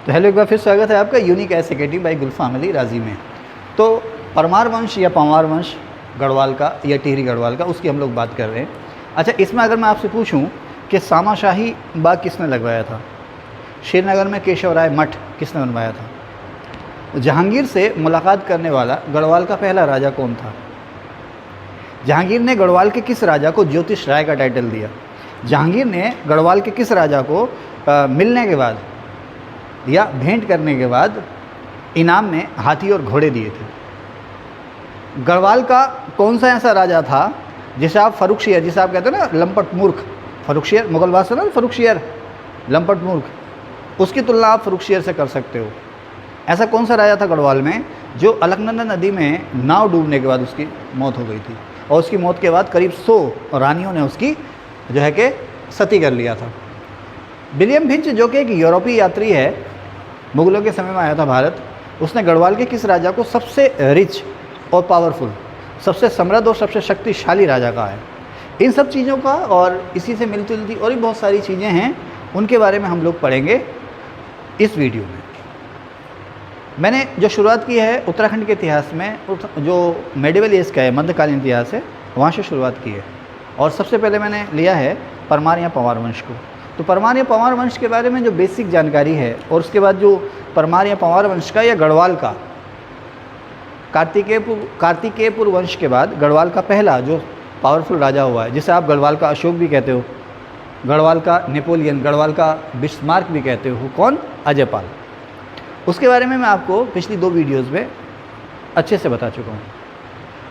तो हेलो, एक बार फिर स्वागत है आपका यूनिक एस एकेडमी बाई गुल फैमिली राजी में। तो परमार वंश या पंवार वंश गढ़वाल का या टिहरी गढ़वाल का, उसकी हम लोग बात कर रहे हैं। अच्छा, इसमें अगर मैं आपसे पूछूं कि सामाशाही बाग किसने लगवाया था, श्रीनगर में केशव राय मठ किसने बनवाया था, जहांगीर से मुलाकात करने वाला गढ़वाल का पहला राजा कौन था, जहांगीर ने गढ़वाल के किस राजा को ज्योतिष राय का टाइटल दिया, जहांगीर ने गढ़वाल के किस राजा को मिलने के बाद या भेंट करने के बाद इनाम में हाथी और घोड़े दिए थे, गढ़वाल का कौन सा ऐसा राजा था जिसे आप फर्रुखशियर, जिसे आप कहते हैं ना लंपट मूर्ख, फर्रुखशियर मुगल भाषा ना, फर्रुखशियर लंपट मूर्ख, उसकी तुलना आप फर्रुखशियर से कर सकते हो। ऐसा कौन सा राजा था गढ़वाल में जो अलकनंदा नदी में नाव डूबने के बाद उसकी मौत हो गई थी, और उसकी मौत के बाद करीब 100 रानियों ने उसकी जो है कि सती कर लिया था। विलियम फिंच जो कि एक यूरोपीय यात्री है, मुगलों के समय में आया था भारत, उसने गढ़वाल के किस राजा को सबसे रिच और पावरफुल, सबसे समृद्ध और सबसे शक्तिशाली राजा कहा है। इन सब चीज़ों का और इसी से मिलती जुलती और भी बहुत सारी चीज़ें हैं, उनके बारे में हम लोग पढ़ेंगे इस वीडियो में। मैंने जो शुरुआत की है उत्तराखंड के इतिहास में, जो मेडिवल एज का है, मध्यकालीन इतिहास है, वहाँ से शुरुआत की है। और सबसे पहले मैंने लिया है परमार या पंवार वंश को। तो परमार या पंवार वंश के बारे में जो बेसिक जानकारी है, और उसके बाद जो परमार या पंवार वंश का या गढ़वाल का कार्तिकेयपुर वंश के बाद गढ़वाल का पहला जो पावरफुल राजा हुआ है, जिसे आप गढ़वाल का अशोक भी कहते हो, गढ़वाल का नेपोलियन, गढ़वाल का बिस्मार्क भी कहते हो, कौन, अजयपाल। उसके बारे में मैं आपको पिछली 2 वीडियोज़ में अच्छे से बता चुका हूँ।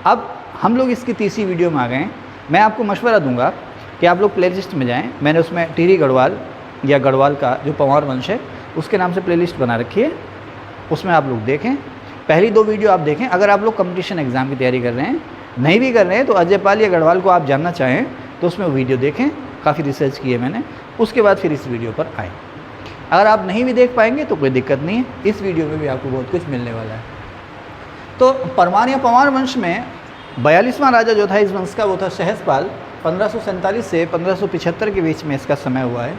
अब हम लोग इसकी तीसरी वीडियो में आ गए हैं। मैं आपको मशवरा दूंगा कि आप लोग प्लेलिस्ट में जाएं। मैंने उसमें टिहरी गढ़वाल या गढ़वाल का जो पंवार वंश है उसके नाम से प्लेलिस्ट बना रखी है, उसमें आप लोग देखें। पहली 2 वीडियो आप देखें। अगर आप लोग कंपटीशन एग्ज़ाम की तैयारी कर रहे हैं, नहीं भी कर रहे हैं, तो अजयपाल या गढ़वाल को आप जानना चाहें तो उसमें वीडियो देखें, काफ़ी रिसर्च की है मैंने। उसके बाद फिर इस वीडियो पर आएँ। अगर आप नहीं भी देख पाएंगे तो कोई दिक्कत नहीं है, इस वीडियो में भी आपको बहुत कुछ मिलने वाला है। तो परमार या पंवार वंश में 42वां राजा जो था इस वंश का, वो था सहसपाल। 1547 से 1575 के बीच में इसका समय हुआ है।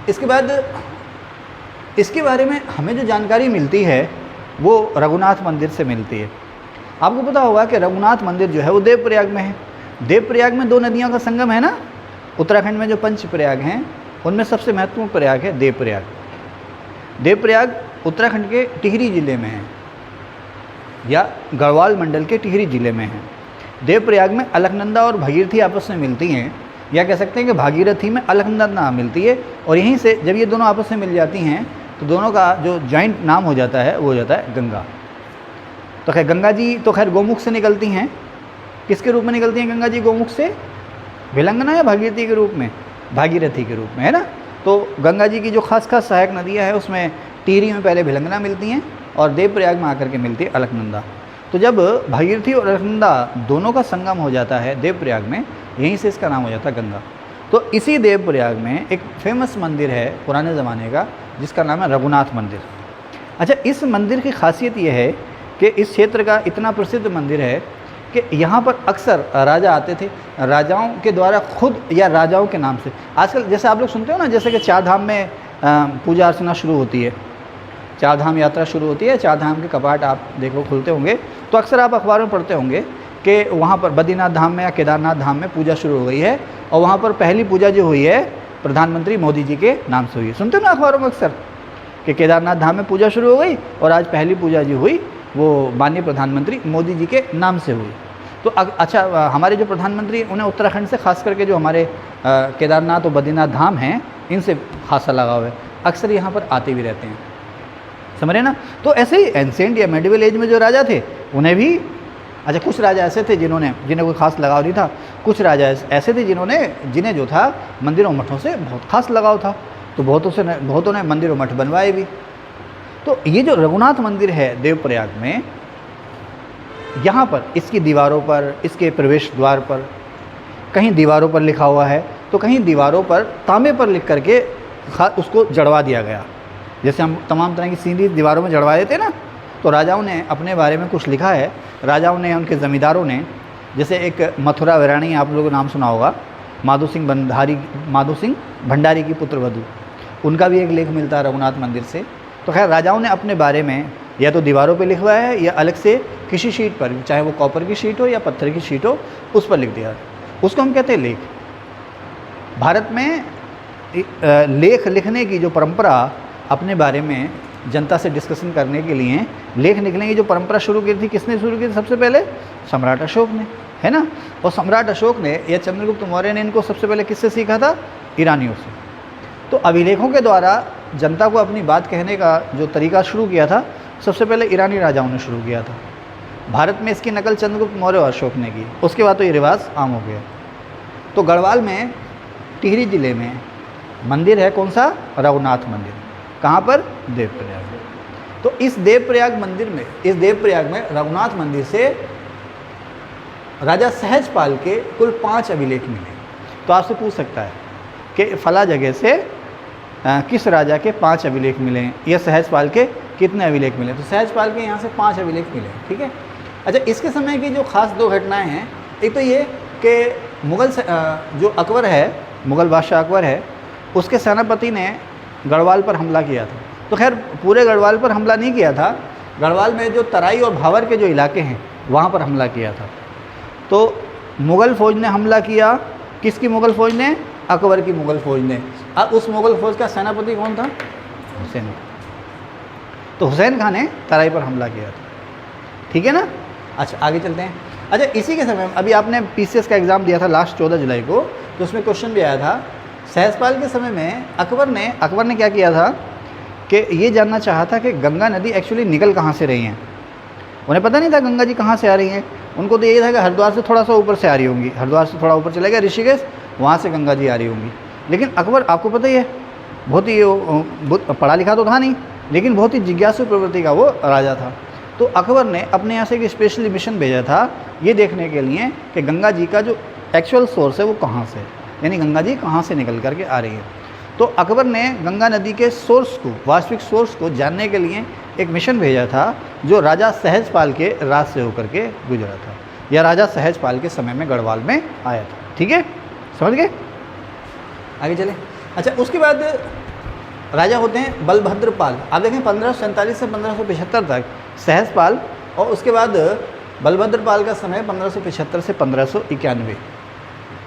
इसके बाद इसके बारे में हमें जो जानकारी मिलती है वो रघुनाथ मंदिर से मिलती है। आपको पता होगा कि रघुनाथ मंदिर जो है वो देवप्रयाग में है। देवप्रयाग में 2 नदियों का संगम है ना। उत्तराखंड में जो पंच प्रयाग हैं उनमें सबसे महत्वपूर्ण प्रयाग है देवप्रयाग। देवप्रयाग उत्तराखंड के टिहरी जिले में है, या गढ़वाल मंडल के टिहरी जिले में है। देवप्रयाग में अलकनंदा और भागीरथी आपस में मिलती हैं, या कह सकते हैं कि भागीरथी में अलकनंदा मिलती है, और यहीं से जब ये दोनों आपस में मिल जाती हैं तो दोनों का जो जॉइंट नाम हो जाता है वो हो जाता है गंगा। तो खैर गंगा जी तो खैर गोमुख से निकलती हैं। किसके रूप में निकलती हैं गंगा जी गोमुख से, भिलंगना या भागीरथी के रूप में, भागीरथी के रूप में, है ना। तो गंगा जी की जो खास सहायक नदियाँ हैं उसमें टिहरी में पहले भिलंगना मिलती हैं और देवप्रयाग में आकर के मिलती है अलकनंदा। तो जब भागीरथी और अलकनंदा दोनों का संगम हो जाता है देवप्रयाग में, यहीं से इसका नाम हो जाता है गंगा। तो इसी देवप्रयाग में एक फेमस मंदिर है पुराने ज़माने का, जिसका नाम है रघुनाथ मंदिर। अच्छा, इस मंदिर की खासियत यह है कि इस क्षेत्र का इतना प्रसिद्ध मंदिर है कि यहाँ पर अक्सर राजा आते थे, राजाओं के द्वारा खुद या राजाओं के नाम से। आजकल जैसे आप लोग सुनते हो ना, जैसे कि 4 धाम में पूजा अर्चना शुरू होती है, 4 धाम यात्रा शुरू होती है, 4 धाम के कपाट आप देखो खुलते होंगे, तो अक्सर आप अखबारों में पढ़ते होंगे कि वहाँ पर बद्रीनाथ धाम में या केदारनाथ धाम में पूजा शुरू हो गई है, और वहाँ पर पहली पूजा जो हुई है प्रधानमंत्री मोदी जी के नाम से हुई है। सुनते हो ना अखबारों में अक्सर कि केदारनाथ धाम में पूजा शुरू हो गई और आज पहली पूजा जो हुई वो माननीय प्रधानमंत्री मोदी जी के नाम से हुई। तो अच्छा, हमारे जो प्रधानमंत्री उन्हें उत्तराखंड से खास करके जो हमारे केदारनाथ और बद्रीनाथ धाम हैं इनसे खासा लगाव है, अक्सर यहाँ पर आते भी रहते हैं, समझ रहे ना। तो ऐसे ही एंसेंट या मेडिवल एज में जो राजा थे उन्हें भी, अच्छा कुछ राजा ऐसे थे जिन्हें कोई खास लगाव नहीं था, कुछ राजा ऐसे थे जिन्हें जो था मंदिरों मठों से बहुत खास लगाव था, तो बहुतों ने मंदिर और मठ बनवाए भी। तो ये जो रघुनाथ मंदिर है देवप्रयाग में, यहाँ पर इसकी दीवारों पर, इसके प्रवेश द्वार पर, कहीं दीवारों पर लिखा हुआ है तो कहीं दीवारों पर तांबे पर लिख करके उसको जड़वा दिया गया। जैसे हम तमाम तरह की सीनरी दीवारों में जड़वा देते हैं ना, तो राजाओं ने अपने बारे में कुछ लिखा है। राजाओं ने, उनके ज़मींदारों ने, जैसे एक मथुरा वीरानी, आप लोगों को नाम सुना होगा, माधो सिंह भंडारी की पुत्र वधू, उनका भी एक लेख मिलता है रघुनाथ मंदिर से। तो खैर राजाओं ने अपने बारे में या तो दीवारों पे लिखवाया है या अलग से किसी शीट पर, चाहे वो कॉपर की शीट हो या पत्थर की शीट हो, उस पर लिख दिया। उसको हम कहते हैं लेख। भारत में लेख लिखने की जो परंपरा, अपने बारे में जनता से डिस्कशन करने के लिए लेख लिखने की जो परंपरा शुरू की थी, किसने शुरू की थी? सबसे पहले सम्राट अशोक ने, है ना। और सम्राट अशोक ने या चंद्रगुप्त मौर्य ने इनको सबसे पहले किससे सीखा था? ईरानियों से। तो अभिलेखों के द्वारा जनता को अपनी बात कहने का जो तरीका शुरू किया था, सबसे पहले ईरानी राजाओं ने शुरू किया था। भारत में इसकी नकल चंद्रगुप्त मौर्य और अशोक ने की। उसके बाद तो ये रिवाज आम हो गया। तो गढ़वाल में टिहरी जिले में मंदिर है, कौन सा? रघुनाथ मंदिर। कहाँ पर? देवप्रयाग में। तो इस देवप्रयाग मंदिर में, इस देवप्रयाग में रघुनाथ मंदिर से राजा सहजपाल के कुल 5 अभिलेख मिले। तो आपसे पूछ सकता है कि फला जगह से किस राजा के 5 अभिलेख मिले या सहजपाल के कितने अभिलेख मिले? तो सहजपाल के यहाँ से 5 अभिलेख मिले, ठीक है। अच्छा, इसके समय की जो खास 2 घटनाएं हैं, एक तो ये कि मुगल जो अकबर है, मुगल बादशाह अकबर है, उसके सेनापति ने गढ़वाल पर हमला किया था। तो खैर पूरे गढ़वाल पर हमला नहीं किया था, गढ़वाल में जो तराई और भावर के जो इलाके हैं वहाँ पर हमला किया था। तो मुग़ल फ़ौज ने हमला किया। किसकी मुग़ल फ़ौज ने? अकबर की मुग़ल फ़ौज ने। अब उस मुग़ल फ़ौज का सेनापति कौन था? हुसैन। तो हुसैन खान ने तराई पर हमला किया था, ठीक है ना। अच्छा, आगे चलते हैं। अच्छा, इसी के समय अभी आपने पीसीएस का एग्ज़ाम दिया था लास्ट 14 जुलाई को, तो उसमें क्वेश्चन भी आया था। सहजपाल के समय में अकबर ने क्या किया था कि ये जानना चाहा था कि गंगा नदी एक्चुअली निकल कहाँ से रही हैं। उन्हें पता नहीं था गंगा जी कहाँ से आ रही हैं। उनको तो ये था कि हरिद्वार से थोड़ा सा ऊपर से आ रही होंगी, हरिद्वार से थोड़ा ऊपर चले गया ऋषिकेश, वहाँ से गंगा जी आ रही होंगी। लेकिन अकबर, आपको पता ही है, बहुत ही पढ़ा लिखा तो था नहीं, लेकिन बहुत ही जिज्ञासु प्रवृत्ति का वो राजा था। तो अकबर ने अपने यहाँ से एक स्पेशली मिशन भेजा था ये देखने के लिए कि गंगा जी का जो एक्चुअल सोर्स है वो कहाँ से, यानी गंगा जी कहाँ से निकल करके आ रही है। तो अकबर ने गंगा नदी के सोर्स को, वास्तविक सोर्स को जानने के लिए एक मिशन भेजा था, जो राजा सहजपाल के राज से होकर के गुजरा था, या राजा सहजपाल के समय में गढ़वाल में आया था, ठीक है, समझ गए। आगे चले। अच्छा, उसके बाद राजा होते हैं बलभद्रपाल। आप देखें 1547 से 1575 तक सहजपाल, और उसके बाद बलभद्रपाल का समय 1575 से 1591।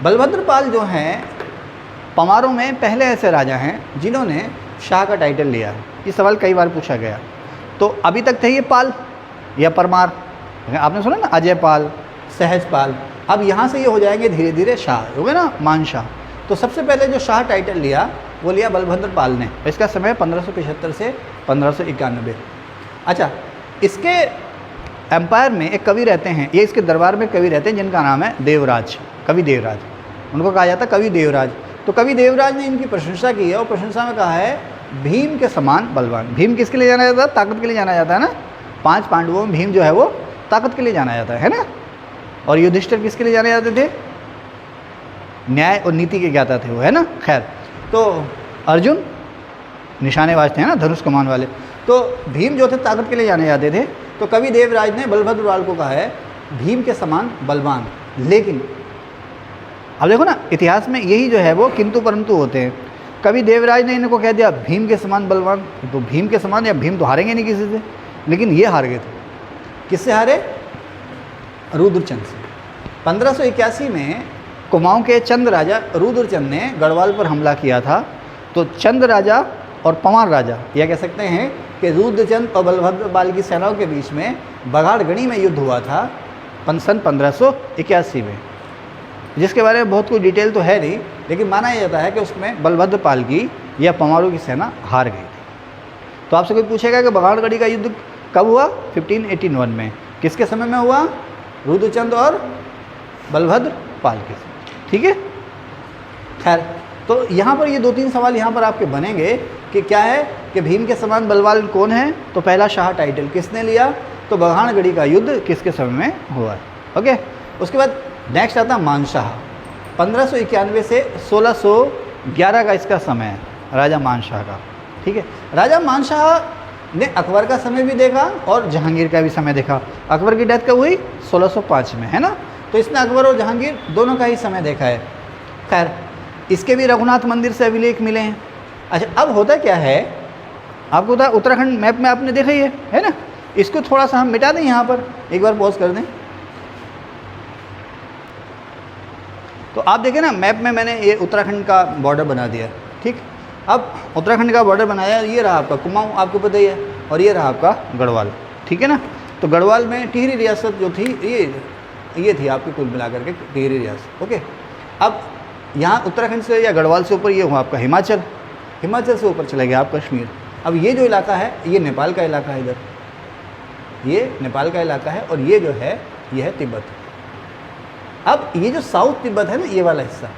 बलभद्रपाल जो हैं पमारों में पहले ऐसे राजा हैं जिन्होंने शाह का टाइटल लिया है। ये सवाल कई बार पूछा गया। तो अभी तक थे ये पाल या परमार, आपने सुना ना, अजय पाल, सहजपाल। अब यहाँ से ये हो जाएंगे धीरे धीरे शाह, हो गए ना, मान शाह। तो सबसे पहले जो शाह टाइटल लिया वो लिया बलभद्रपाल ने। इसका समय 1575 से 1591। अच्छा, इसके एम्पायर में एक कवि रहते हैं, ये इसके दरबार में कवि रहते हैं जिनका नाम है देवराज, कवि देवराज। उनको कहा जाता है कवि देवराज। तो कवि देवराज ने इनकी प्रशंसा की है, और प्रशंसा में कहा है भीम के समान बलवान। भीम किसके लिए जाना जाता है? ताकत के लिए जाना जाता है ना। 5 पांडवों में भीम जो है वो ताकत के लिए जाना जाता है ना। और युधिष्ठिर किसके लिए जाने जाते थे? न्याय और नीति के ज्ञाता थे वो, है ना। खैर, तो अर्जुन निशानेबाज थे ना, धनुष कमान वाले। तो भीम जो थे ताकत के लिए जाने जाते थे। तो कवि देवराज ने बलभद्रपाल को कहा है भीम के समान बलवान। लेकिन अब देखो ना, इतिहास में यही जो है वो किंतु परंतु होते हैं। कवि देवराज ने इनको कह दिया भीम के समान बलवान, तो भीम के समान, या भीम तो हारेंगे नहीं किसी से। लेकिन ये हार गए थे। किससे हारे? रुद्रचंद से। 1581 में कुमाऊं के चंद राजा रुद्रचंद ने गढ़वाल पर हमला किया था। तो चंद राजा और पवार राजा, यह कह सकते हैं कि रुद्रचंद और बलभद्रपाल की सेनाओं के बीच में बघाड़गढ़ी में युद्ध हुआ था सन 1581 में, जिसके बारे में बहुत कोई डिटेल तो है नहीं, लेकिन माना यह जाता है कि उसमें बलभद्रपाल की या पमारों की सेना हार गई थी। तो आपसे कोई पूछेगा कि बघाड़गढ़ी का युद्ध कब हुआ? 1581 में। किसके समय में हुआ? रुद्रचंद और बलभद्रपाल के समय, ठीक है। खैर, तो यहाँ पर ये 2-3 सवाल यहाँ पर आपके बनेंगे कि क्या है कि भीम के समान बलवान कौन है? तो पहला शाह टाइटल किसने लिया? तो बघाड़गढ़ी का युद्ध किसके समय में हुआ है? ओके। उसके बाद नेक्स्ट आता मानशाह। 1591 से 1611 का इसका समय है, राजा मानशाह का, ठीक है। राजा मानशाह ने अकबर का समय भी देखा और जहांगीर का भी समय देखा। अकबर की डेथ कब हुई? 1605 में, है ना। तो इसने अकबर और जहांगीर दोनों का ही समय देखा है। खैर, इसके भी रघुनाथ मंदिर से अभिलेख मिले हैं। अच्छा, अब होता क्या है आपको पता है उत्तराखंड मैप में आपने देखा ही है ना। इसको थोड़ा सा हम मिटा दें यहाँ पर, एक बार पॉज कर दें। तो आप देखें ना मैप में मैंने ये उत्तराखंड का बॉर्डर बना दिया, ठीक। अब उत्तराखंड का बॉर्डर बनाया, ये रहा आपका कुमाऊँ, आपको पता ही है, और ये रहा आपका गढ़वाल, ठीक है ना। तो गढ़वाल में टिहरी रियासत जो थी ये थी आपकी कुल मिलाकर के टिहरी रियासत, ओके। अब यहाँ उत्तराखंड से या गढ़वाल से ऊपर ये हुआ आपका हिमाचल, हिमाचल से ऊपर चला गया आप कश्मीर। अब ये जो इलाका है ये नेपाल का इलाका है, इधर ये नेपाल का इलाका है, और ये जो है ये है तिब्बत। अब ये जो साउथ तिब्बत है ना, ये वाला हिस्सा,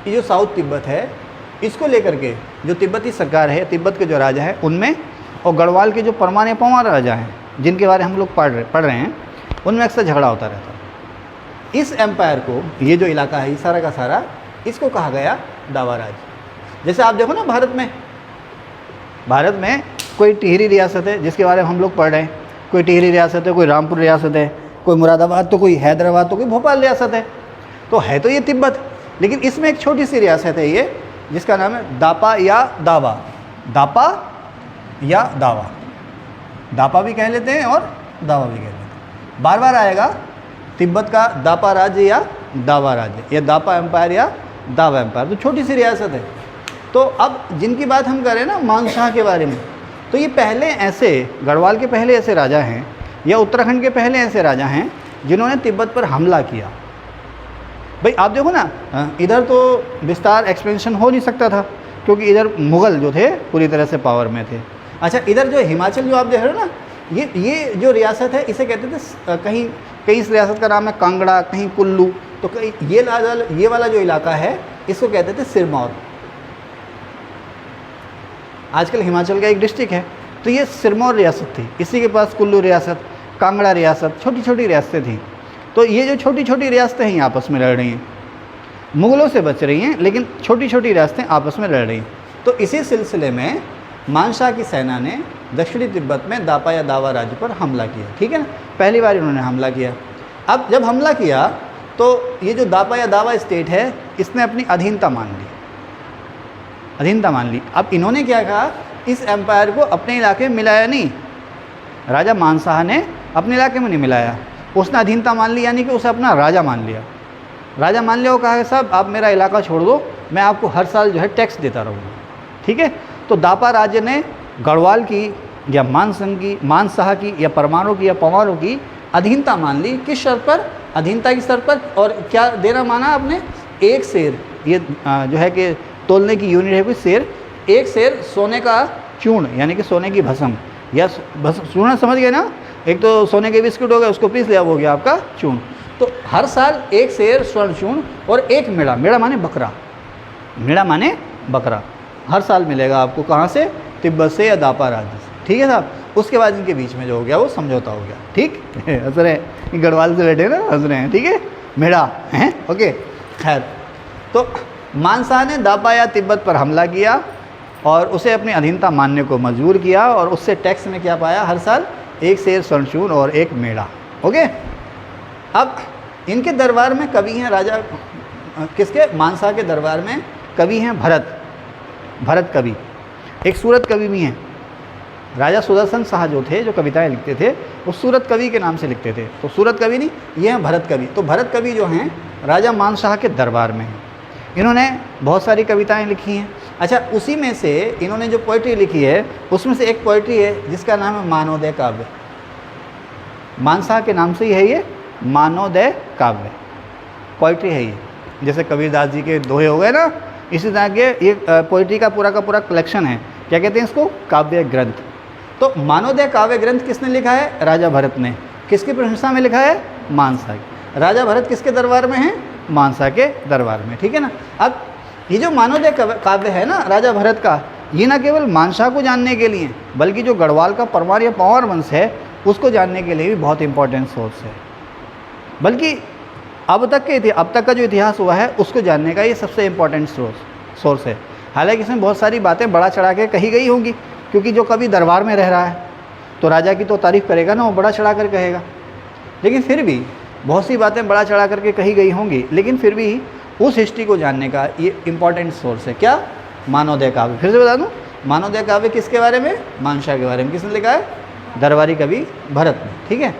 ये जो साउथ तिब्बत है, इसको लेकर के जो तिब्बती सरकार है, तिब्बत के जो राजा है उनमें, और गढ़वाल के जो परमाने पवार राजा हैं जिनके बारे में हम लोग पढ़ रहे हैं, उनमें अक्सर झगड़ा होता रहता है। इस एम्पायर को, ये जो इलाका है ये सारा का सारा, इसको कहा गया दावा राज। जैसे आप देखो ना भारत में कोई टिहरी रियासत है जिसके बारे में हम लोग पढ़ रहे हैं, कोई टिहरी रियासत है, कोई रामपुर रियासत है, कोई मुरादाबाद, तो कोई हैदराबाद, तो कोई भोपाल रियासत है। तो है तो ये तिब्बत, लेकिन इसमें एक छोटी सी रियासत है ये, जिसका नाम है दापा या दावा। दापा या दावा, दापा भी कह लेते हैं और दावा भी कह लेते हैं। बार बार आएगा तिब्बत का दापा राज्य या दावा राज्य, या दापा एम्पायर या दावा एम्पायर। तो छोटी सी रियासत है। तो अब जिनकी बात हम करें ना मानशाह के बारे में, तो ये पहले ऐसे, गढ़वाल के पहले ऐसे राजा हैं, या उत्तराखंड के पहले ऐसे राजा हैं जिन्होंने तिब्बत पर हमला किया। भाई आप देखो ना, इधर तो विस्तार एक्सपेंशन हो नहीं सकता था क्योंकि इधर मुग़ल जो थे पूरी तरह से पावर में थे। अच्छा, इधर जो हिमाचल जो आप देख रहे हो ना, ये जो रियासत है इसे कहते थे, कहीं इस रियासत का नाम है कांगड़ा, कहीं कुल्लू, तो कहीं ये वाला जो इलाका है इसको कहते थे सिरमौर। आजकल हिमाचल का एक डिस्ट्रिक्ट है, तो ये सिरमौर रियासत थी। इसी के पास कुल्लू रियासत, कांगड़ा रियासत, छोटी छोटी रियासतें थीं। तो ये जो छोटी छोटी रियासतें हैं आपस में लड़ रही हैं, मुग़लों से बच रही हैं, लेकिन छोटी छोटी रियासतें आपस में लड़ रही हैं। तो इसी सिलसिले में मानशाह की सेना ने दक्षिणी तिब्बत में दापा या दावा राज्य पर हमला किया, ठीक है ना। पहली बार इन्होंने हमला किया। अब जब हमला किया तो ये जो दापा या दावा स्टेट है, इसने अपनी अधीनता मान ली, अब इन्होंने क्या कहा, इस एम्पायर को अपने इलाके में मिलाया नहीं। राजा मानशाह ने अपने इलाके में नहीं मिलाया, उसने अधीनता मान ली, यानी कि उसे अपना राजा मान लिया। वो कहा कि साहब आप मेरा इलाका छोड़ दो, मैं आपको हर साल जो है टैक्स देता रहूँगा, ठीक है। तो दापा राज्य ने गढ़वाल की या मानशाह की या परमाणु की या पवारों की अधीनता मान ली। किस शर्त पर? अधीनता की शर्त पर। और क्या देना माना आपने? एक शेर, ये जो है कि तोलने की यूनिट है कोई शेर, एक शेर सोने का चूर्ण, यानी कि सोने की भस्म, या चूर्ण समझ गए ना, एक तो सोने के बिस्कुट हो गए, उसको पीस लिया, वो हो गया आपका चूर्ण। तो हर साल एक शेर स्वर्ण चूर्ण और एक मेढ़ा, मेढ़ा माने बकरा, हर साल मिलेगा आपको। कहाँ से? तिब्बत से या दापा राज्य से, ठीक है साहब। उसके बाद इनके बीच में जो हो गया वो समझौता हो गया, ठीक। हंस रहे हैं, गढ़वाल से बैठे ना, हंस रहे हैं, ठीक है, मेढ़ा हैं, ओके। खैर, तो मानशाह ने दापा या तिब्बत पर हमला किया और उसे अपनी अधीनता मानने को मजबूर किया, और उससे टैक्स में क्या पाया? हर साल एक शेर स्वर्णचूर्ण और एक मेढ़ा, ओके। अब इनके दरबार में कवि हैं, राजा किसके? मानशाह के दरबार में कवि हैं भरत कवि, एक सूरत कवि भी हैं। राजा सुदर्शन शाह जो थे, जो कविताएं लिखते थे, वो सूरत कवि के नाम से लिखते थे। तो सूरत कवि नहीं, ये हैं भरत कवि। तो भरत कवि जो हैं राजा मानशाह के दरबार में हैं। इन्होंने बहुत सारी कविताएं लिखी हैं। अच्छा, उसी में से इन्होंने जो पोइट्री लिखी है, उसमें से एक पोइट्री है जिसका नाम है मानोदय काव्य। मानशाह के नाम से ही है ये, मानोदय काव्य पोइट्री है ये। जैसे कबीरदास जी के दोहे हो गए ना, इसी तरह के ये पोइट्री का पूरा कलेक्शन है। क्या कहते हैं इसको? काव्य ग्रंथ। तो मानोदय काव्य ग्रंथ किसने लिखा है? राजा भरत ने। किसकी प्रशंसा में लिखा है? मानशाह की। राजा भरत किसके दरबार में हैं? मानशाह के दरबार में, ठीक है ना। अब ये जो मानोदय काव्य है ना राजा भरत का, ये न केवल मानशाह को जानने के लिए, बल्कि जो गढ़वाल का परमार या पवार वंश है उसको जानने के लिए भी बहुत इंपॉर्टेंट सोर्स है। बल्कि अब तक का जो इतिहास हुआ है उसको जानने का ये सबसे इम्पोर्टेंट सोर्स है। हालांकि इसमें बहुत सारी बातें बड़ा चढ़ा के कही गई होंगी, क्योंकि जो कभी दरबार में रह रहा है तो राजा की तो तारीफ़ करेगा ना, वो बड़ा चढ़ा कर कहेगा। लेकिन फिर भी बहुत सी बातें बड़ा चढ़ा करके कही गई होंगी, लेकिन फिर भी उस हिस्ट्री को जानने का ये इम्पॉर्टेंट सोर्स है। क्या? मानोदय काव्य। फिर से बता दूँ, मानवोदय काव्य किसके बारे में? मानशाह के बारे में। किसने लिखा है? दरबारी कवि भरत ने। ठीक है,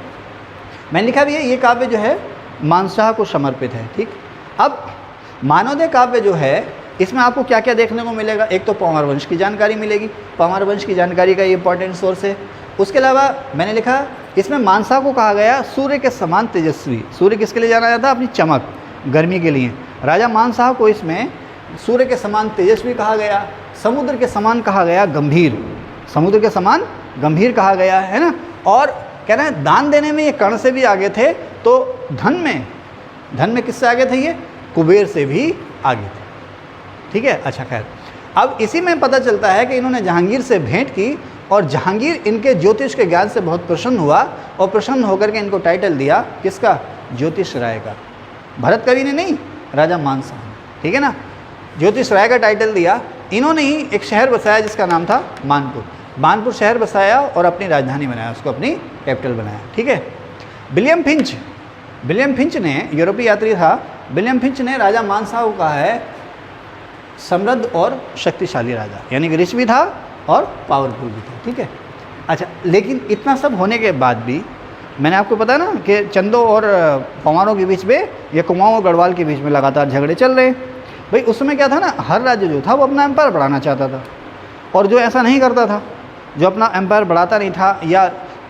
मैंने लिखा भी है ये काव्य जो है मानशाह को समर्पित है। ठीक, अब मानवोदय काव्य जो है इसमें आपको क्या क्या देखने को मिलेगा? एक तो पंवार वंश की जानकारी मिलेगी, पंवार वंश की जानकारी का ये इंपॉर्टेंट सोर्स है। उसके अलावा मैंने लिखा इसमें मानशाह को कहा गया सूर्य के समान तेजस्वी। सूर्य किसके लिए जाना जाता? अपनी चमक, गर्मी के लिए। राजा मानशाह को इसमें सूर्य के समान तेजस्वी कहा गया, समुद्र के समान कहा गया गंभीर, समुद्र के समान गंभीर कहा गया है ना। और कह रहे हैं दान देने में ये कर्ण से भी आगे थे, तो धन में किससे आगे थे? ये कुबेर से भी आगे थे। ठीक है, अच्छा खैर, अब इसी में पता चलता है कि इन्होंने जहांगीर से भेंट की और जहांगीर इनके ज्योतिष के ज्ञान से बहुत प्रसन्न हुआ और प्रसन्न होकर के इनको टाइटल दिया किसका? ज्योतिष राय का। भरत कवि ने नहीं, राजा मानशाह ने। ठीक है ना, ज्योतिष राय का टाइटल दिया। इन्होंने ही एक शहर बसाया जिसका नाम था मानपुर। मानपुर शहर बसाया और अपनी राजधानी बनाया, उसको अपनी कैपिटल बनाया। ठीक है, विलियम फिंच ने, यूरोपीय यात्री था, विलियम फिंच ने राजा मानशाह को कहा है समृद्ध और शक्तिशाली राजा, यानी कि रिच भी था और पावरफुल भी था। ठीक है, अच्छा, लेकिन इतना सब होने के बाद भी मैंने आपको पता ना कि चंदों और पंवारों के बीच में या कुमाऊं और गढ़वाल के बीच में लगातार झगड़े चल रहे। भाई उस समय क्या था ना, हर राज्य जो था वो अपना एम्पायर बढ़ाना चाहता था, और जो ऐसा नहीं करता था, जो अपना एम्पायर बढ़ाता नहीं था या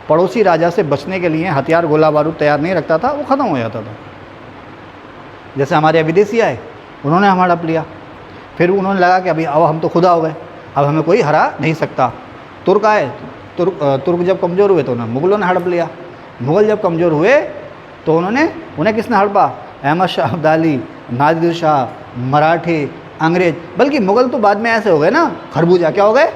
पड़ोसी राजा से बचने के लिए हथियार गोला बारूद तैयार नहीं रखता था, वो ख़त्म हो जाता था। जैसे हमारे यहाँ विदेशी आए, उन्होंने हम हड़प लिया, फिर उन्होंने लगा कि अभी अब हम तो खुदा हो गए, अब हमें कोई हरा नहीं सकता। तुर्क आए, तुर्क जब कमज़ोर हुए तो उन्होंने मुग़लों ने हड़प लिया। मुग़ल जब कमज़ोर हुए तो उन्हें किसने हड़पा? अहमद शाह अब्दाली, नादिर शाह, मराठे, अंग्रेज। बल्कि मुग़ल तो बाद में ऐसे हो गए ना, खरबूजा। क्या हो गए?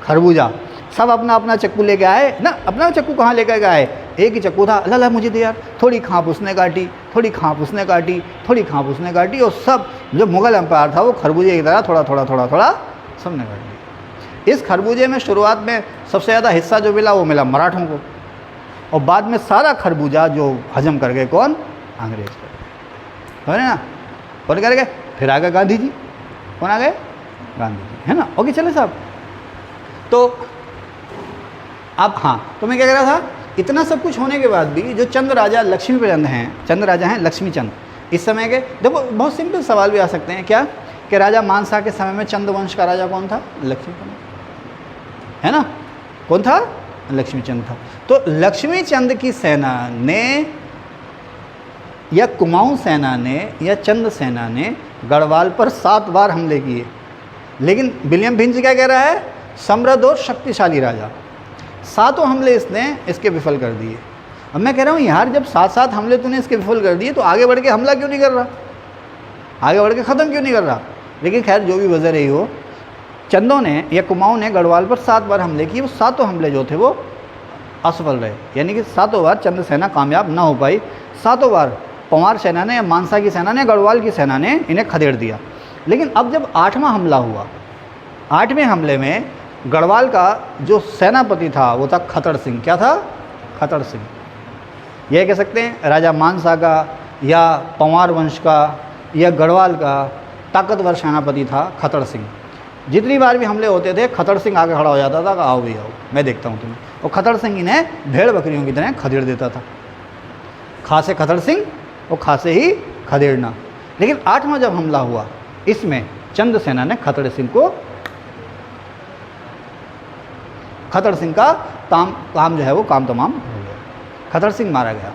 खरबूजा। सब अपना अपना चक्कू लेके आए ना। अपना चक्कू कहाँ लेकर आए? एक ही चक्कू था, अल्लाह मुझे दे यार, थोड़ी खाँप उसने काटी, थोड़ी खाँप उसने काटी, थोड़ी खाँप उसने काटी, और सब जो मुग़ल एम्पायर था वो खरबूजे की तरह थोड़ा थोड़ा थोड़ा थोड़ा सबने काट लिया। इस खरबूजे में शुरुआत में सबसे ज़्यादा हिस्सा जो मिला वो मिला मराठों को, और बाद में सारा खरबूजा जो हजम कर गए कौन? अंग्रेज कर गए, है ना। कौन कर गए? फिर आ गए गांधी जी। कौन आ गए? गांधी जी, है ना। ओके चले साहब, तो अब हाँ, तो मैं क्या कह रहा था, इतना सब कुछ होने के बाद भी जो चंद राजा लक्ष्मीचंद हैं, चंद राजा हैं लक्ष्मीचंद इस समय के, देखो बहुत सिंपल सवाल भी आ सकते हैं क्या, कि राजा मानशाह के समय में चंद वंश का राजा कौन था? लक्ष्मीचंद, है ना। कौन था? लक्ष्मीचंद था। तो लक्ष्मीचंद की सेना ने या कुमाऊं सेना ने या चंद सेना ने गढ़वाल पर 7 बार हमले किए, लेकिन विलियम फिंच क्या कह रहा है? समृद्ध और शक्तिशाली राजा। 7 हमले इसने इसके विफल कर दिए। अब मैं कह रहा हूँ यार, जब 7 हमले तूने इसके विफल कर दिए तो आगे बढ़ के हमला क्यों नहीं कर रहा? आगे बढ़ के ख़त्म क्यों नहीं कर रहा? लेकिन खैर जो भी वजह रही हो, चंदों ने या कुमाऊं ने गढ़वाल पर 7 बार हमले किए। वो 7 हमले जो थे वो असफल रहे, यानी कि 7 बार चंद सेना कामयाब ना हो पाई। 7 बार पंवार सेना ने या मानसा की सेना ने, गढ़वाल की सेना ने इन्हें खदेड़ दिया। लेकिन अब जब 8वां हमला हुआ, 8वें हमले में गढ़वाल का जो सेनापति था वो था खतर सिंह। क्या था? खतर सिंह। यह कह सकते हैं राजा मानसा का या पंवार वंश का या गढ़वाल का ताकतवर सेनापति था खतर सिंह। जितनी बार भी हमले होते थे खतर सिंह आगे खड़ा हो जाता था कि आओ भी आओ, मैं देखता हूँ तुम्हें। और खतर सिंह इन्हें भेड़ बकरियों की तरह खदेड़ देता था। खासे खतर सिंह और खासे ही खदेड़ना। लेकिन 8वां जब हमला हुआ, इसमें चंद सेना ने खतर सिंह का काम जो है वो काम तमाम हो गया। खतर सिंह मारा गया।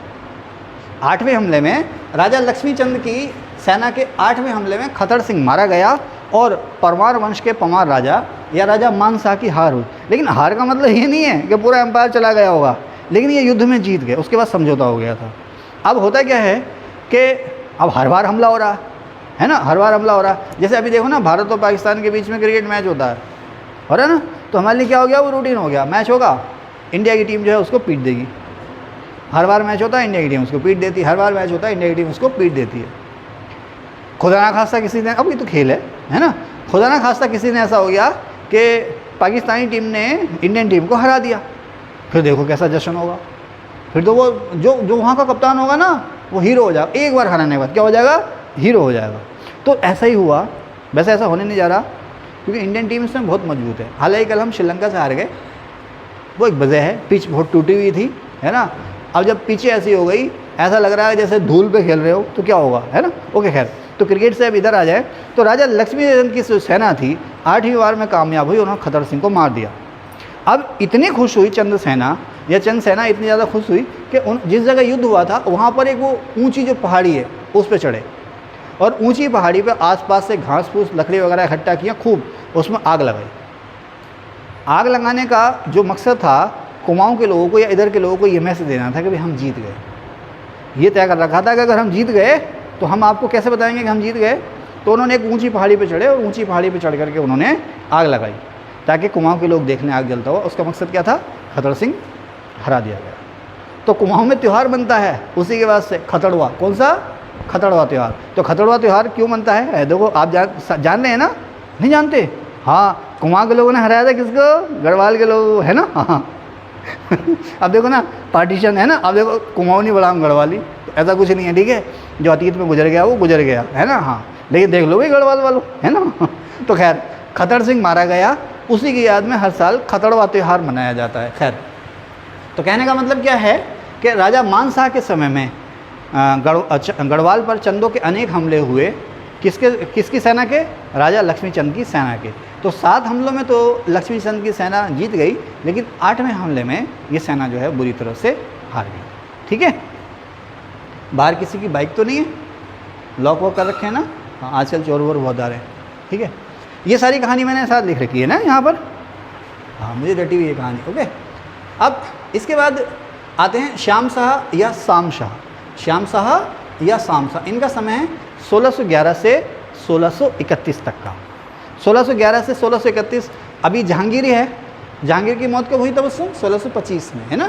8वें हमले में राजा लक्ष्मीचंद की सेना के 8वें हमले में खतर सिंह मारा गया और परमार वंश के पंवार राजा या राजा मानशाह की हार हुई। लेकिन हार का मतलब ये नहीं है कि पूरा एम्पायर चला गया होगा, लेकिन ये युद्ध में जीत गए। उसके बाद समझौता हो गया था। अब होता क्या है कि अब हर बार हमला हो रहा है ना, हर बार हमला हो रहा है। जैसे अभी देखो ना, भारत और पाकिस्तान के बीच में क्रिकेट मैच होता है, हो रहा है ना, तो हमारे लिए क्या हो गया, वो रूटीन हो गया। मैच होगा, इंडिया की टीम जो है उसको पीट देगी। हर बार मैच होता है, इंडिया की टीम उसको पीट देती है। हर बार मैच होता है, इंडिया की टीम उसको पीट देती है। खुदा ना खास्ता किसी ने, अब ये तो खेल है ना, खुदा ना खास्ता किसी ने ऐसा हो गया कि पाकिस्तानी टीम ने इंडियन टीम को हरा दिया, फिर देखो कैसा जश्न होगा। फिर तो वो जो वहाँ का कप्तान होगा ना, वो हीरो हो जाएगा। एक बार हराने के बाद क्या हो जाएगा, हीरो हो जाएगा। तो ऐसा ही हुआ। वैसे ऐसा होने नहीं जा रहा, क्योंकि इंडियन टीम इसमें बहुत मजबूत है। हालांकि कल हम श्रीलंका से हार गए, वो एक वजह है, पिच बहुत टूटी हुई थी, है ना। अब जब पिच ऐसी हो गई, ऐसा लग रहा है जैसे धूल पे खेल रहे हो, तो क्या होगा, है ना। ओके खैर, तो क्रिकेट से अब इधर आ जाए, तो राजा लक्ष्मीचंद की जो सेना थी 8वीं बार में कामयाब हुई, उन्होंने खतर सिंह को मार दिया। अब इतनी खुश हुई चंद्रसेना या चंद्रसेना इतनी ज़्यादा खुश हुई कि उन जिस जगह युद्ध हुआ था वहाँ पर एक वो ऊंची जो पहाड़ी है उस पर चढ़े, और ऊंची पहाड़ी पर आसपास से घास फूस लकड़ी वगैरह इकट्ठा किया खूब, उसमें आग लगाई। आग लगाने का जो मकसद था कुमाऊं के लोगों को या इधर के लोगों को ये मैसेज देना था कि भाई हम जीत गए। ये तय कर रखा था कि अगर हम जीत गए तो हम आपको कैसे बताएंगे कि हम जीत गए। तो उन्होंने एक ऊंची पहाड़ी पे चढ़े और ऊंची पहाड़ी पे चढ़ करके उन्होंने आग लगाई ताकि कुमाऊं के लोग देखने आग जलता हुआ। उसका मकसद क्या था, खतर सिंह हरा दिया गया। तो कुमाऊं में त्यौहार बनता है उसी के बाद से, खतड़वा। कौन सा, खतड़वा त्यौहार। तो खतड़वा त्यौहार क्यों बनता है, देखो आप जान रहे हैं ना, नहीं जानते। हाँ, कुमाऊं के लोगों ने हराया था किसको, गढ़वाल के लोग, है ना। हाँ अब देखो ना, पार्टीशन है ना, अब देखो कुमाऊं नहीं बड़ा गढ़वाली, तो ऐसा कुछ नहीं है, ठीक है। जो अतीत में गुजर गया वो गुजर गया, है ना। हाँ, लेकिन देख लो भाई गढ़वाल वालों, है ना। तो खैर, खतर सिंह मारा गया, उसी की याद में हर साल खतड़वा त्यौहार मनाया जाता है। खैर, तो कहने का मतलब क्या है कि राजा मानशाह के समय में गढ़वाल पर चंदों के अनेक हमले हुए। किसकी सेना के, राजा लक्ष्मीचंद की सेना के। तो 7 हमलों में तो लक्ष्मीचंद की सेना जीत गई, लेकिन 8वें हमले में ये सेना जो है बुरी तरह से हार गई। ठीक है, बाहर किसी की बाइक तो नहीं है, लॉक वॉक कर रखे हैं ना। हाँ, आजकल चोर वोर बहुत आ रहे हैं। ठीक है, ये सारी कहानी मैंने साथ लिख रखी है ना यहाँ पर। हाँ, मुझे रटी हुई है कहानी। ओके, अब इसके बाद आते हैं श्याम शाह या शाम शाह। श्याम शाह या शाम शाह, इनका समय है 1611 से 1631 तक का। 1611 से 1631 अभी जहांगीर है। जहांगीर की मौत कब हुई तब, 1625 में, है ना।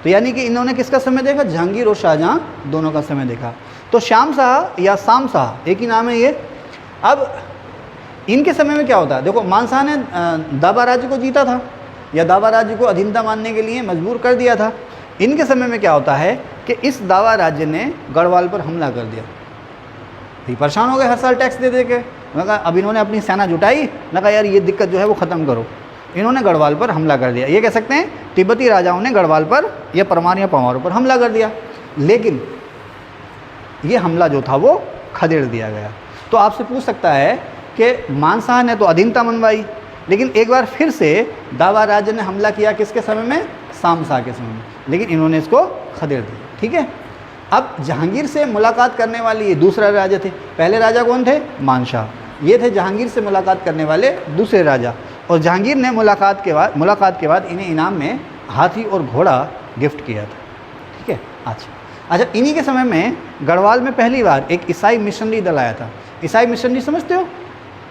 तो यानी कि इन्होंने किसका समय देखा, जहांगीर और शाहजहाँ दोनों का समय देखा। तो श्याम शाह या शाम शाह एक ही नाम है ये। अब इनके समय में क्या होता है, देखो मानशाह ने दावा राज्य को जीता था या दावा राज्य को अधीनता मानने के लिए मजबूर कर दिया था। इनके समय में क्या होता है कि इस दावा राज्य ने गढ़वाल पर हमला कर दिया। ये परेशान हो गए हर साल टैक्स दे दे के। लगा अब इन्होंने अपनी सेना जुटाई, लगा यार ये दिक्कत जो है वो ख़त्म करो। इन्होंने गढ़वाल पर हमला कर दिया। ये कह सकते हैं तिब्बती राजाओं ने गढ़वाल पर या परमार या पंवारों पर हमला कर दिया, लेकिन ये हमला जो था वो खदेड़ दिया गया। तो आपसे पूछ सकता है कि मानशाह ने तो अधीनता मनवाई, लेकिन एक बार फिर से दावा राज्य ने हमला किया किसके समय में, शाम शाह के समय में, लेकिन इन्होंने इसको खदेड़ दिया। ठीक है, अब जहांगीर से मुलाकात करने वाले ये दूसरा राजा थे। पहले राजा कौन थे, मानशाह। ये थे जहांगीर से मुलाकात करने वाले दूसरे राजा। और जहांगीर ने मुलाकात के बाद इन्हें इनाम में हाथी और घोड़ा गिफ्ट किया था। ठीक है, अच्छा, इन्हीं के समय में गढ़वाल में पहली बार एक ईसाई मिशनरी दल आया था। ईसाई मिशनरी समझते हो,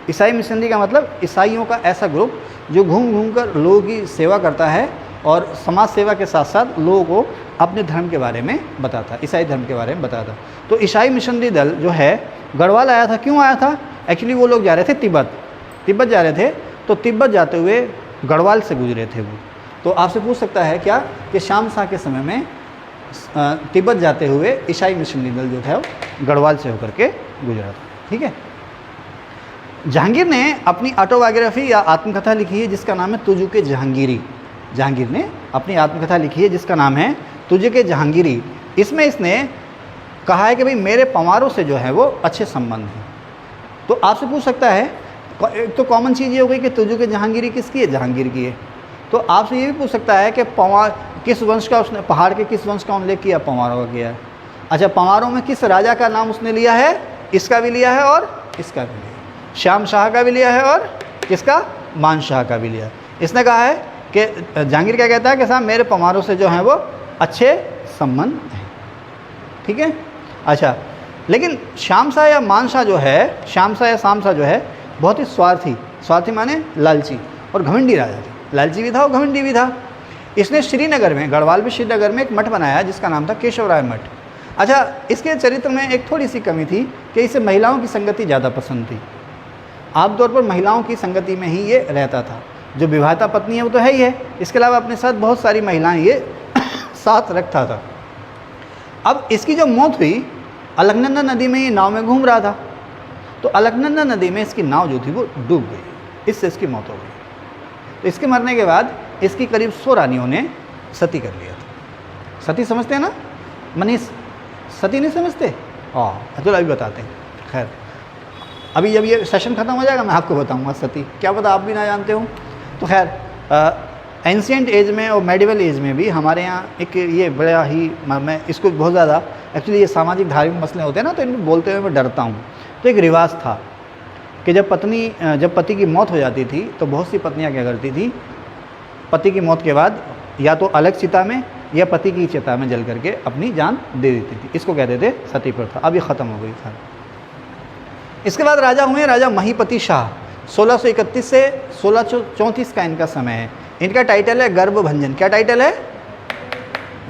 ईसाई मिशनरी का मतलब ईसाइयों का ऐसा ग्रुप जो घूम घूम कर लोगों की सेवा करता है और समाज सेवा के साथ साथ लोगों को अपने धर्म के बारे में बताता, ईसाई धर्म के बारे में बताता। तो ईसाई मिशनरी दल जो है गढ़वाल आया था। क्यों आया था, एक्चुअली वो लोग जा रहे थे तिब्बत जा रहे थे। तो तिब्बत जाते हुए गढ़वाल से गुजरे थे वो। तो आपसे पूछ सकता है क्या कि श्याम शाह के समय में तिब्बत जाते हुए ईसाई मिशनरी दल जो था वो गढ़वाल से होकर के गुजरा था। ठीक है, जहांगीर ने अपनी ऑटोबायोग्राफी या आत्मकथा लिखी है जिसका नाम है तुझ के जहांगीरी। जहांगीर ने अपनी आत्मकथा लिखी है जिसका नाम है तुझ के जहांगीरी। इसमें इसने कहा है कि भाई मेरे पंवारों से जो है वो अच्छे संबंध हैं। तो आपसे पूछ सकता है, एक तो कॉमन चीज़ ये हो गई कि तुझ के जहांगीरी किसकी है, जहांगीर की है। तो आपसे ये भी पूछ सकता है कि पंवार किस वंश का, उसने पहाड़ के किस वंश का उल्लेख किया, पंवारों का किया है। अच्छा, पंवारों में किस राजा का नाम उसने लिया है, इसका भी लिया है और इसका भी लिया है। श्याम शाह का भी लिया है और किसका, मानशाह का भी लिया है। इसने कहा है कि जहांगीर क्या कहता है कि साहब मेरे पंवारों से जो है वो अच्छे संबंध हैं। ठीक है, अच्छा, लेकिन श्याम शाह या मानशाह जो है, श्याम शाह या शाम शाह जो है बहुत ही स्वार्थी माने लालची और घमंडी राजा थे। लालची भी था और घमंडी भी था। इसने श्रीनगर में, गढ़वाल में श्रीनगर में एक मठ बनाया जिसका नाम था केशव राय मठ। अच्छा, इसके चरित्र में एक थोड़ी सी कमी थी कि इसे महिलाओं की संगति ज़्यादा पसंद थी। आमतौर पर महिलाओं की संगति में ही ये रहता था। जो विवाहिता पत्नी है वो तो है ही है, इसके अलावा अपने साथ बहुत सारी महिलाएं ये साथ रखता था। अब इसकी जो मौत हुई, अलकनंदा नदी में ये नाव में घूम रहा था, तो अलकनंदा नदी में इसकी नाव जो थी वो डूब गई। इससे इसकी मौत हो गई। तो इसके मरने के बाद इसकी करीब 100 रानियों ने सती कर लिया था। सती समझते हैं ना मनीष? सती नहीं समझते? हाँ, चलो अभी बताते हैं। खैर अभी जब ये सेशन ख़त्म हो जाएगा मैं आपको बताऊंगा सती, क्या पता आप भी ना जानते हो। तो खैर एंशिएंट एज में और मेडिवल एज में भी हमारे यहाँ एक ये बड़ा ही, मैं इसको बहुत ज़्यादा, एक्चुअली ये सामाजिक धार्मिक मसले होते हैं ना, तो इनको बोलते हुए मैं डरता हूँ। तो एक रिवाज था कि जब पति की मौत हो जाती थी तो बहुत सी पत्नियाँ क्या करती थी, पति की मौत के बाद या तो अलग चिता में या पति की चिता में जल करके अपनी जान दे देती थी। इसको कहते थे सती प्रथा। अब ये ख़त्म हो गई था। इसके बाद राजा हुए राजा महीपति शाह। 1631 से 1634 का इनका समय है। इनका टाइटल है गर्भभंजन। क्या टाइटल है?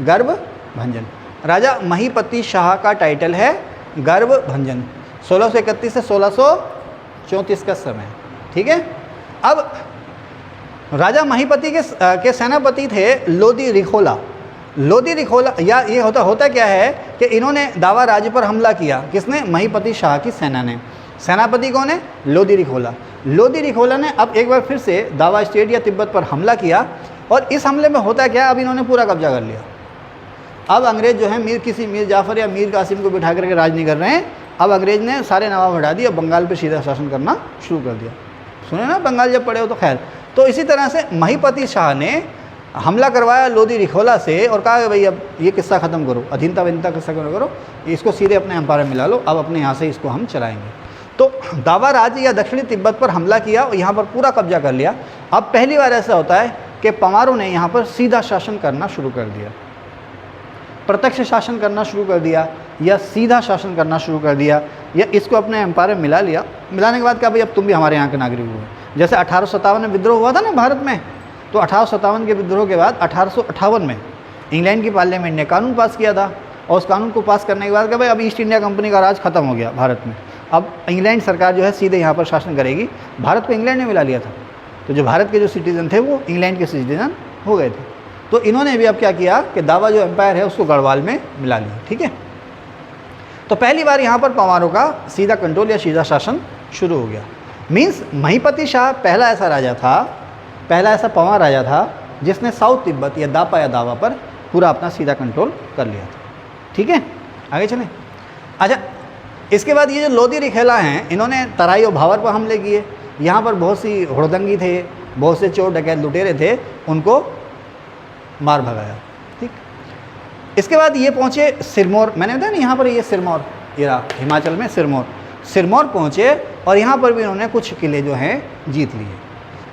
गर्भभंजन। राजा महीपति शाह का टाइटल है गर्भभंजन। 1631 से 1634 का समय, ठीक है। अब राजा महीपति के सेनापति थे लोदी रिखोला। लोदी रिखोला, या ये होता क्या है कि इन्होंने दावा राज्य पर हमला किया। किसने? महीपति शाह की सेना ने। सेनापति कौन है? लोदी रिखोला। लोदी रिखोला ने अब एक बार फिर से दावा स्टेट या तिब्बत पर हमला किया, और इस हमले में होता क्या, अब इन्होंने पूरा कब्जा कर लिया। अब अंग्रेज़ जो है मीर जाफ़र या मीर कासिम को बिठा करके राज नहीं कर रहे हैं। अब अंग्रेज़ ने सारे नवाब हटा दिए, बंगाल पर सीधा शासन करना शुरू कर दिया। सुने ना बंगाल जब पड़े हो तो। खैर, तो इसी तरह से महीपति शाह ने हमला करवाया लोदी रिखोला से और कहा कि भाई अब ये किस्सा ख़त्म करो, अधीनता विधीनता किस्सा करो, इसको सीधे अपने एम्पायर में मिला लो, अब अपने यहाँ से इसको हम चलाएंगे। तो दावा राज्य या दक्षिणी तिब्बत पर हमला किया और यहाँ पर पूरा कब्जा कर लिया। अब पहली बार ऐसा होता है कि पमारों ने यहाँ पर सीधा शासन करना शुरू कर दिया, प्रत्यक्ष शासन करना शुरू कर दिया या सीधा शासन करना शुरू कर दिया, या इसको अपने एम्पायर में मिला लिया। मिलाने के बाद क्या, भाई अब तुम भी हमारे यहाँ के नागरिक हुए। जैसे 1857 में विद्रोह हुआ था ना भारत में, तो 1857 के विद्रोह के बाद 1858 में इंग्लैंड की पार्लियामेंट ने कानून पास किया था, और उस कानून को पास करने के बाद क्या भाई अब ईस्ट इंडिया कंपनी का राज खत्म हो गया भारत में। अब इंग्लैंड सरकार जो है सीधे यहाँ पर शासन करेगी। भारत को इंग्लैंड ने मिला लिया था, तो जो भारत के जो सिटीज़न थे वो इंग्लैंड के सिटीज़न हो गए थे। तो इन्होंने भी अब क्या किया कि दावा जो एम्पायर है उसको गढ़वाल में मिला लिया, ठीक है। तो पहली बार यहाँ पर पवारों का सीधा कंट्रोल या सीधा शासन शुरू हो गया। मीन्स महीपति शाह पहला ऐसा राजा था, पहला ऐसा पवार राजा था जिसने साउथ तिब्बत या दापा या दावा पर पूरा अपना सीधा कंट्रोल कर लिया था, ठीक है। आगे चलें। अच्छा, इसके बाद ये जो लोदी रिखेला हैं, इन्होंने तराई और भावर पर हमले किए। यहाँ पर बहुत सी हुड़दंगी थे, बहुत से चोर डकैत लुटेरे थे, उनको मार भगाया, ठीक। इसके बाद ये पहुँचे सिरमौर। मैंने बताया ना यहाँ पर ये सिरमौर, ये हिमाचल में सिरमौर पहुँचे, और यहाँ पर भी इन्होंने कुछ किले जो हैं जीत लिए।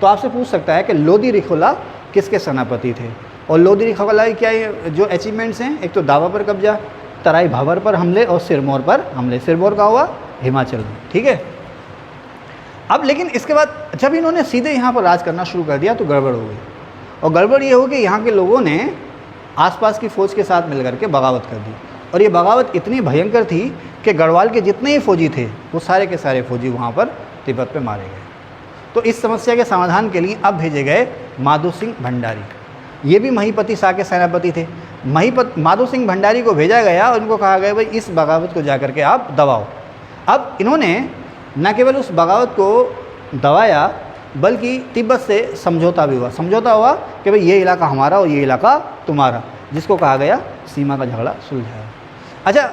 तो आपसे पूछ सकता है कि लोदी रिखोला किसके सेनापति थे, और लोदी रिखोला की क्या जो अचीवमेंट्स हैं, एक तो दावा पर कब्जा, तराई भावर पर हमले और सिरमौर पर हमले। सिरमौर का हुआ हिमाचल में, ठीक है। अब लेकिन इसके बाद जब इन्होंने सीधे यहाँ पर राज करना शुरू कर दिया तो गड़बड़ हो गई, और गड़बड़ ये हो कि यहाँ के लोगों ने आसपास की फ़ौज के साथ मिलकर के बगावत कर दी, और ये बगावत इतनी भयंकर थी कि गढ़वाल के जितने ही फौजी थे वो सारे के सारे फौजी वहाँ पर तिब्बत पे मारे गए। तो इस समस्या के समाधान के लिए अब भेजे गए माधो सिंह भंडारी। ये भी महीपति शाह के सेनापति थे। माधो सिंह भंडारी को भेजा गया और उनको कहा गया भाई इस बगावत को जा करके आप दबाओ। अब इन्होंने न केवल उस बगावत को दबाया बल्कि तिब्बत से समझौता भी हुआ। समझौता हुआ कि भाई ये इलाका हमारा और ये इलाका तुम्हारा, जिसको कहा गया सीमा का झगड़ा सुलझाया। अच्छा,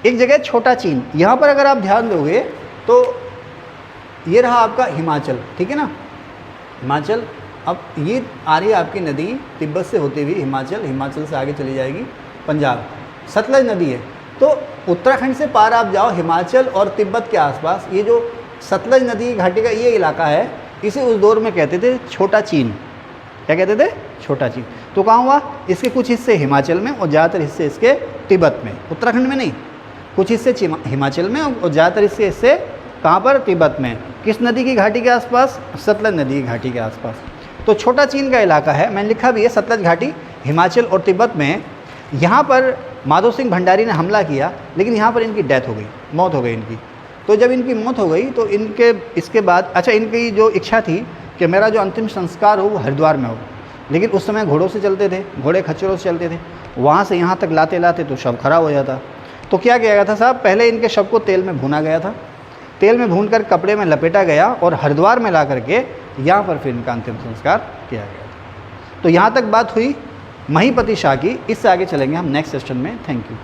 एक जगह छोटा चीन, यहाँ पर अगर आप ध्यान दोगे तो ये रहा आपका हिमाचल, ठीक है ना, हिमाचल। अब ये आ रही है आपकी नदी तिब्बत से होती हुई हिमाचल से आगे चली जाएगी पंजाब, सतलज नदी है। तो उत्तराखंड से पार आप जाओ हिमाचल और तिब्बत के आसपास ये जो सतलज नदी घाटी का ये इलाका है, इसे उस दौर में कहते थे छोटा चीन। क्या कहते थे? छोटा चीन। तो कहाँ हुआ? इसके कुछ हिस्से हिमाचल में और ज़्यादातर हिस्से इसके तिब्बत में, उत्तराखंड में नहीं। कुछ हिस्से हिमाचल में और ज़्यादातर हिस्से कहाँ पर? तिब्बत में। किस नदी की घाटी के आसपास? सतलज नदी की घाटी के आसपास। तो छोटा चीन का इलाका है, मैंने लिखा भी है सतलज घाटी हिमाचल और तिब्बत में। यहाँ पर माधो सिंह भंडारी ने हमला किया, लेकिन यहाँ पर इनकी डेथ हो गई, मौत हो गई इनकी। तो जब इनकी मौत हो गई तो इसके बाद अच्छा, इनकी जो इच्छा थी कि मेरा जो अंतिम संस्कार हो वो हरिद्वार में हो, लेकिन उस समय घोड़ों से चलते थे, घोड़े खच्चरों से चलते थे, वहाँ से यहाँ तक लाते तो शव खराब हो जाता। तो क्या किया गया था साहब? पहले इनके शव को तेल में भुना गया था, तेल में भूनकर कपड़े में लपेटा गया और हरिद्वार में ला करके यहाँ पर फिर इनका अंतिम संस्कार किया गया। तो यहाँ तक बात हुई महीपति शाह की। इससे आगे चलेंगे हम नेक्स्ट सेशन में। Thank you.